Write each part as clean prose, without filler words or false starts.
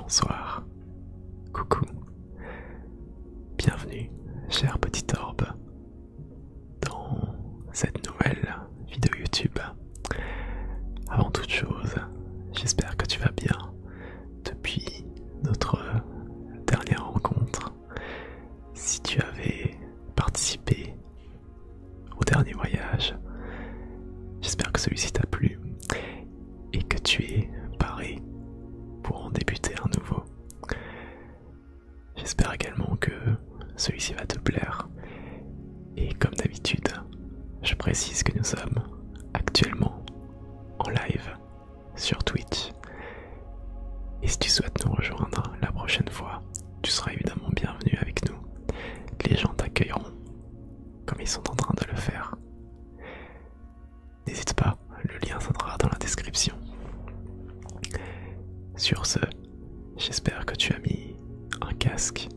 bonsoir, coucou, bienvenue, cher petit orbe, dans cette nouvelle vidéo YouTube. Avant toute chose, j'espère que tu vas bien depuis notre dernière rencontre. Si tu avais participé au dernier voyage, j'espère que celui-ci t'a plu et que tu es paré pour en débuter un nouveau. J'espère également que celui-ci va te plaire. Et comme d'habitude, je précise que nous sommes actuellement en live sur Twitch. Et si tu souhaites nous rejoindre la prochaine fois, tu seras évidemment bienvenu avec nous. Les gens t'accueilleront comme ils sont en train de le faire. N'hésite pas, le lien sera dans la description. Sur ce, j'espère que tu as mis un casque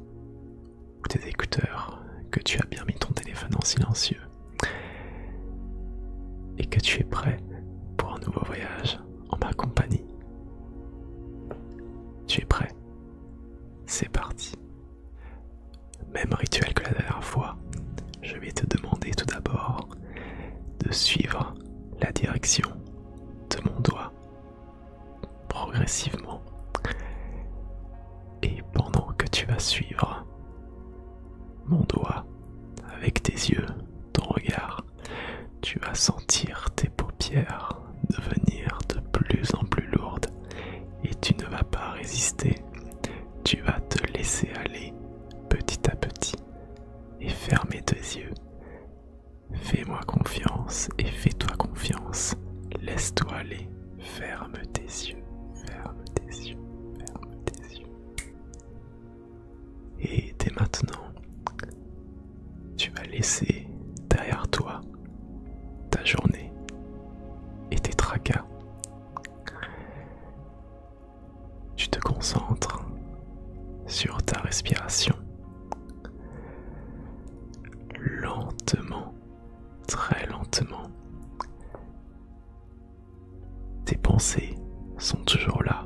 ou tes écouteurs, que tu as bien mis ton téléphone en silencieux et que tu es prêt pour un nouveau voyage en ma compagnie. Tu es prêt? C'est parti. Même rituel que la dernière fois, je vais te demander tout d'abord de suivre la direction de mon doigt progressivement. Et pendant que tu vas suivre mon doigt avec tes yeux, ton regard, tu vas sentir tes paupières devenir de plus en plus lourdes et tu ne vas pas résister. Tu vas te laisser aller petit à petit et fermer tes yeux. Fais-moi confiance et fais-toi confiance. Laisse-toi aller. Ferme tes yeux. Ferme tes yeux. Ferme tes yeux. Et dès maintenant, tu vas laisser derrière toi ta journée et tes tracas. Tu te concentres sur ta respiration. Lentement, très lentement. Tes pensées sont toujours là,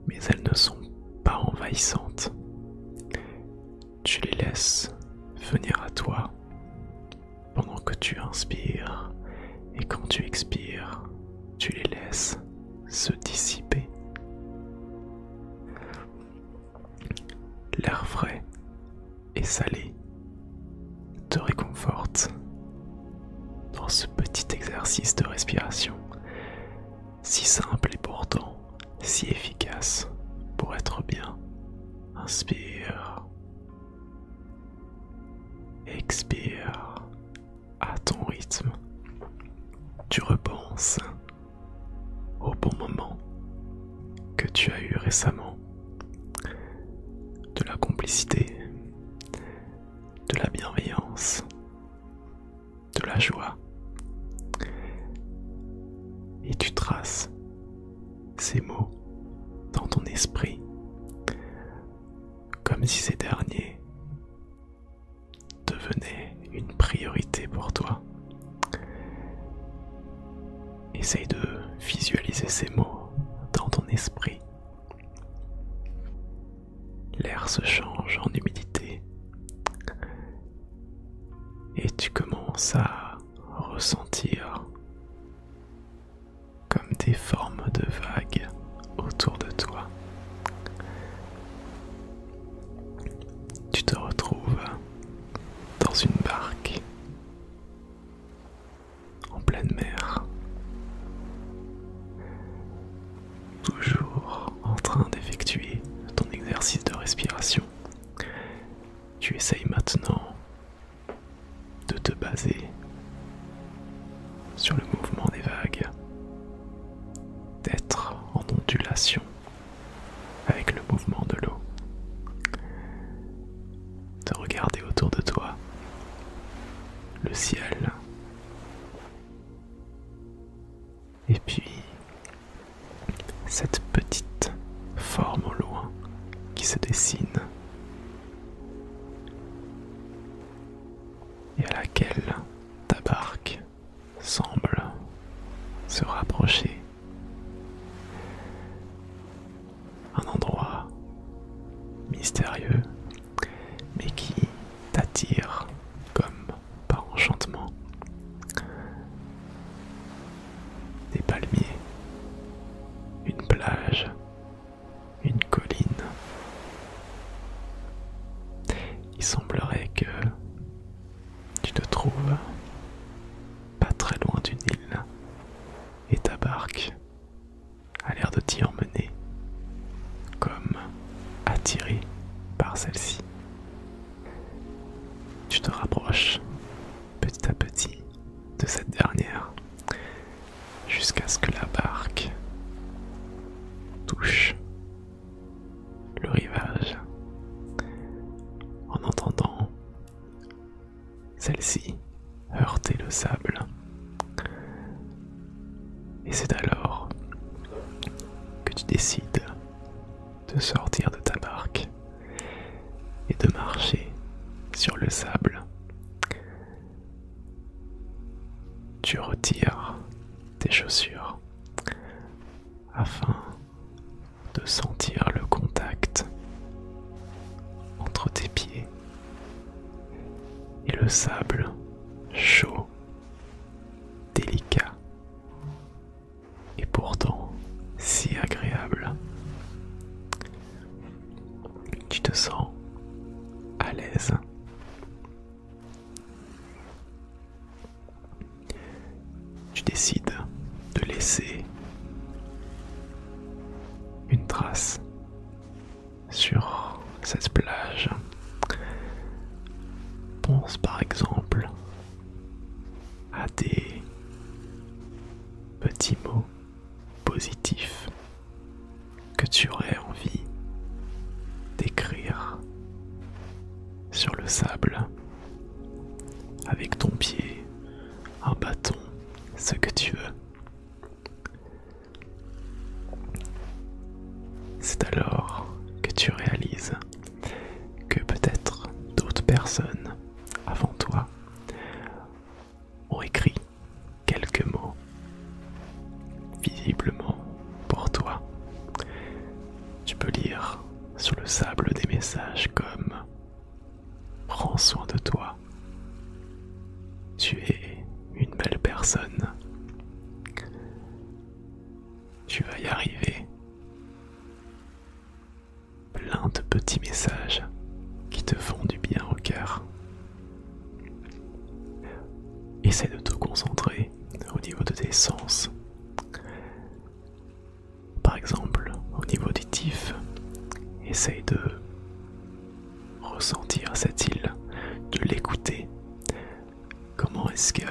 mais elles ne sont pas envahissantes. Tu les laisses venir à toi pendant que tu inspires et quand tu expires, tu les laisses se dissiper. L'air frais et salé te réconforte dans ce petit exercice de respiration, si simple et pourtant si efficace pour être bien. Inspire, expire à ton rythme. Tu repenses au bon moment que tu as eu récemment, de la complicité, de la bienveillance, de la joie. Et tu traces ces mots dans ton esprit comme si ces derniers devenaient une priorité pour toi. Essaye de visualiser ces mots dans ton esprit. L'air se change en humidité et tu commences à ressentir comme des formes de vagues autour de toi. Tu te retrouves dans une barque en pleine mer, toujours en train d'effectuer ton exercice de respiration. Tu essayes maintenant de te baser sur le mouvement des vagues, d'être en ondulation avec le mouvement de l'eau, de regarder autour de toi le ciel, et puis cette petite forme au loin qui se dessine et à laquelle ta barque semble se rapprocher. mystérieux, mais qui t'attire comme par enchantement. Des palmiers, une plage, une colline. Il semblerait que tu te trouves pas très loin d'une île et ta barque a l'air de t'y emmener, comme attiré par celle-ci. Tu te rapproches petit à petit de cette dernière jusqu'à ce que la barque touche le rivage en entendant celle-ci heurter le sable. Et c'est alors que tu décides de sortir de ta barque et de marcher sur le sable. Tu retires tes chaussures afin de sentir le contact entre tes pieds et le sable chaud, délicat et pourtant si agréable. Tu te sens à l'aise. Tu décides de laisser une trace sur cette plage. Pense par exemple à des petits mots positifs que tu aurais envie d'écrire sur le sable avec ton pied, un bâton, ce que tu veux. C'est alors que tu réalises que peut-être d'autres personnes avant toi ont écrit quelques mots visiblement pour toi. Tu peux lire sur le sable des messages comme « Prends soin de toi »,« Tu es une belle personne »,« Tu vas y arriver ». Plein de petits messages qui te font du bien au cœur. Essaie de te concentrer au niveau de tes sens. Par exemple, au niveau auditif, essaye de ressentir cette île, de l'écouter. Comment est-ce que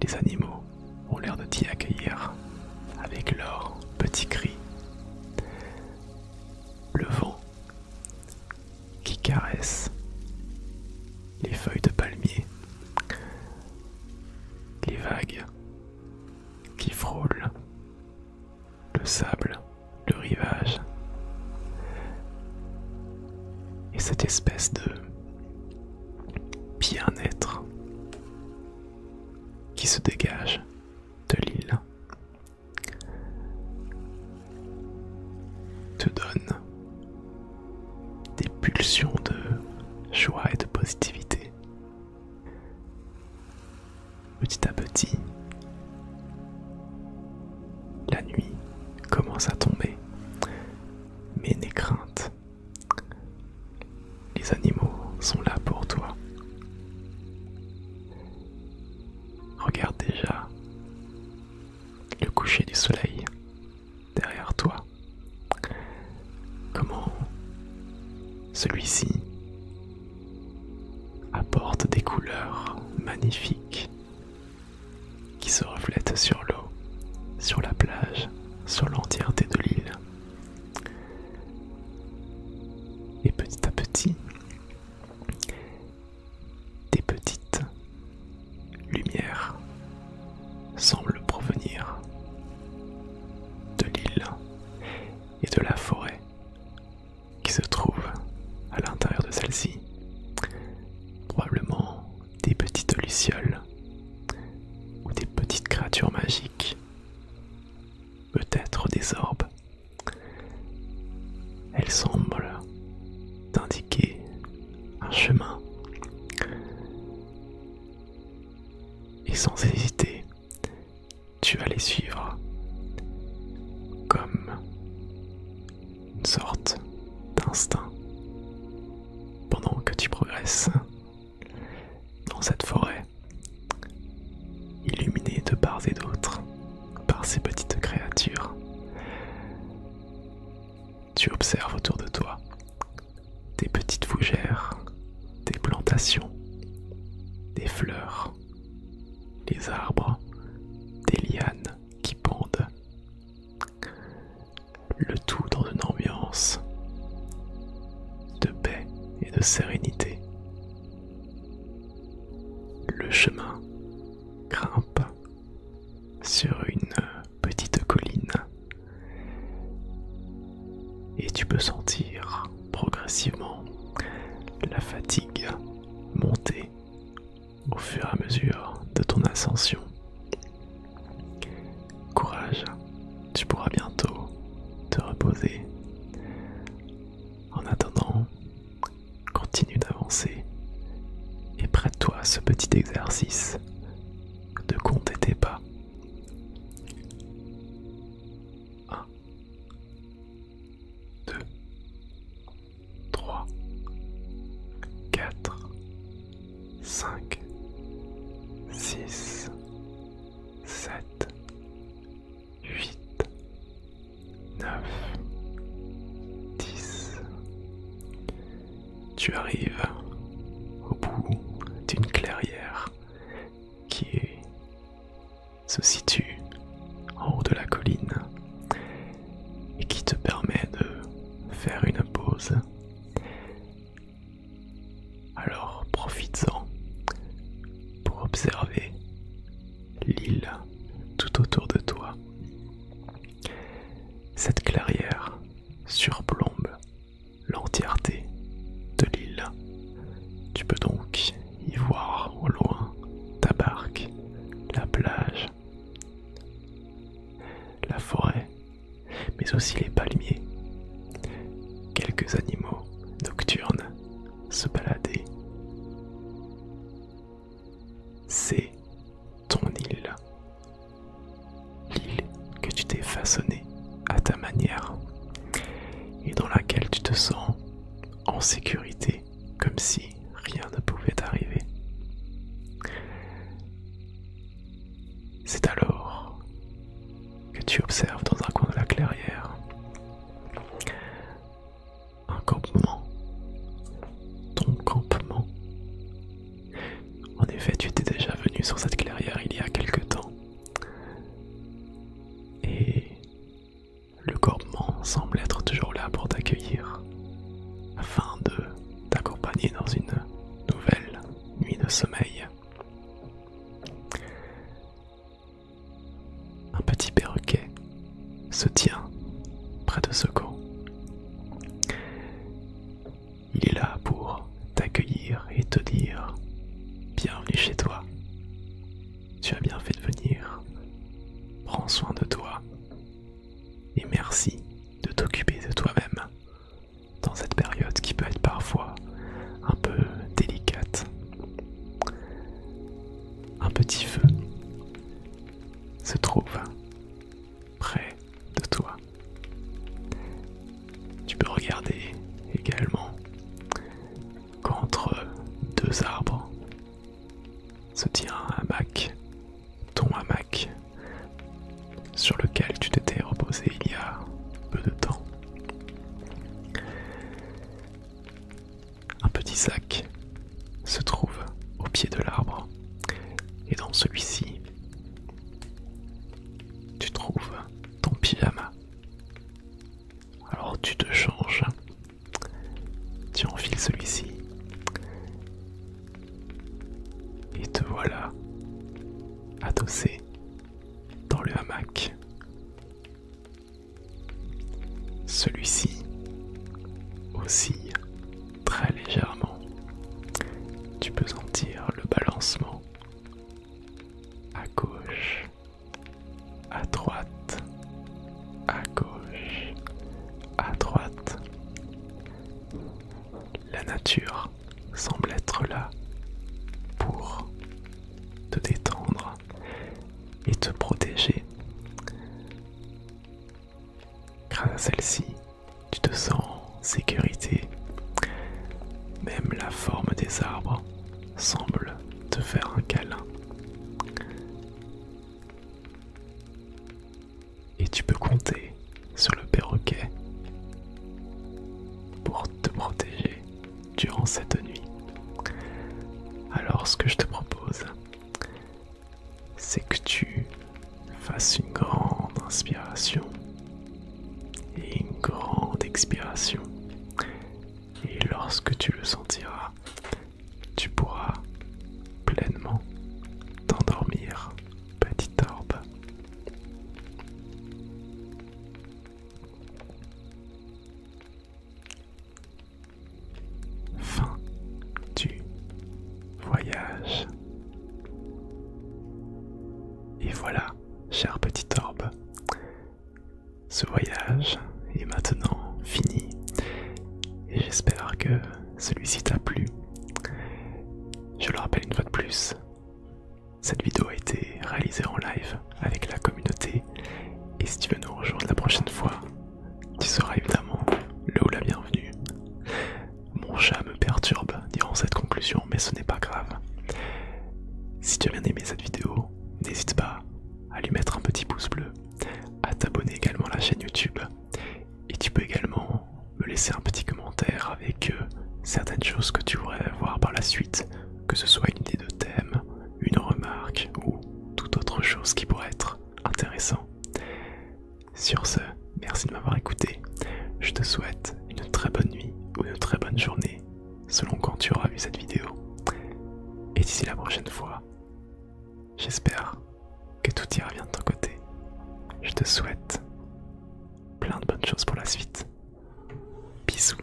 les animaux ont l'air de t'y accueillir avec leurs petits cris? Le vent qui caresse les feuilles de palmier, les vagues qui frôlent le sable, le rivage, et cette espèce de bien-être qui se dégage de l'île te donne des pulsions de joie et de positivité. Petit à petit, la nuit commence à tomber, mais n'aie crainte. Les animaux sont là pour toi. Regarde déjà le coucher du soleil derrière toi. Comment celui-ci apporte des couleurs magnifiques qui se reflètent sur l'eau, sur la plage, sur l'entièreté de l'île. Et petit à petit, des petites lumières semblent provenir de l'île et de la forêt qui se trouve à l'intérieur de celle-ci. Probablement des petites lucioles ou des petites créatures magiques, peut-être des orbes. Elles semblent comme une sorte d'instinct pendant que tu progresses dans cette forêt, illuminée de part et d'autre par ces petites créatures. Tu observes autour de toi des petites fougères, des plantations, des fleurs, des arbres, des lianes qui pendent. Le tout dans une ambiance de paix et de sérénité. Le chemin grimpe sur une petite colline et tu peux sentir progressivement la fatigue monter au fur et à mesure de ton ascension. Courage, tu pourras bientôt te reposer. En attendant, continue d'avancer et prête-toi à ce petit exercice de compter tes pas. 1, 2, 3, 4, 5, 6, 7, 8, 9, 10. Tu arrives au bout d'une clairière qui se situe en haut de la colline et qui te permet de faire une pause. Alors profites-en pour observer l'île tout autour de toi. Cette clairière surplombe l'entièreté de l'île. Tu peux donc y voir au loin ta barque, la plage, la forêt, mais aussi les palmiers, quelques animaux nocturnes se balader. C'est ton île, l'île que tu t'es façonnée à ta manière et dans laquelle tu te sens en sécurité, comme si rien ne pouvait t'arriver. C'est alors que tu observes dans un coin de la clairière un campement, ton campement. En effet, tu étais déjà venu sur cette clairière il y a quelque temps et le campement semble être toujours là pour t'accueillir afin de t'accompagner dans une nouvelle nuit de sommeil. Un petit perroquet se tient près de ce camp. Il est là pour t'accueillir et te dire bienvenue chez toi. Tu as bien fait de venir. Prends soin de toi et merci de t'occuper de toi-même dans cette période qui peut être parfois un peu délicate. Un petit feu se trouve près de toi. Tu peux regarder également qu'entre deux arbres se tient un hamac, ton hamac, sur lequel tu t'étais reposé il y a peu de temps. Un petit sac se trouve au pied de l'arbre et dans celui-ci, tu trouves ton pyjama. Alors tu te changes, tu enfiles celui-ci et te voilà adossé dans le hamac. Celui-ci oscille très légèrement. Tu peux sentir le balancement à gauche, à droite, à gauche, à droite. La nature semble être là pour te détendre et te protéger. grâce à celle-ci, tu te sens en sécurité. Même la forme des arbres semble te faire un câlin. Et tu peux compter sur le perroquet pour te protéger durant cette nuit. Alors ce que je te propose, c'est que tu fasses une grande inspiration et une grande expiration. Et lorsque tu le sentiras, tu pourras pleinement t'endormir, petite orbe. Fin du voyage. Et voilà, chère petite orbe, ce voyage est maintenant fini et j'espère que celui-ci t'a plu. Je le rappelle une fois de plus, cette vidéo a été réalisée en live avec la communauté et si tu veux nous rejoindre la prochaine fois, tu seras évidemment le ou la bienvenue. Mon chat me perturbe durant cette conclusion, mais ce n'est pas grave. Si tu as bien aimé cette vidéo, n'hésite pas à lui mettre un petit pouce bleu, à t'abonner également à la chaîne YouTube et tu peux également me laisser un petit commentaire avec certaines choses que tu voudrais voir par la suite, que ce soit une idée de thème, une remarque ou toute autre chose qui pourrait être intéressant. Sur ce, merci de m'avoir écouté. Je te souhaite une très bonne nuit ou une très bonne journée, selon quand tu auras vu cette vidéo. Et d'ici la prochaine fois, j'espère que tout ira bien de ton côté. Je te souhaite plein de bonnes choses pour la suite. Bisous.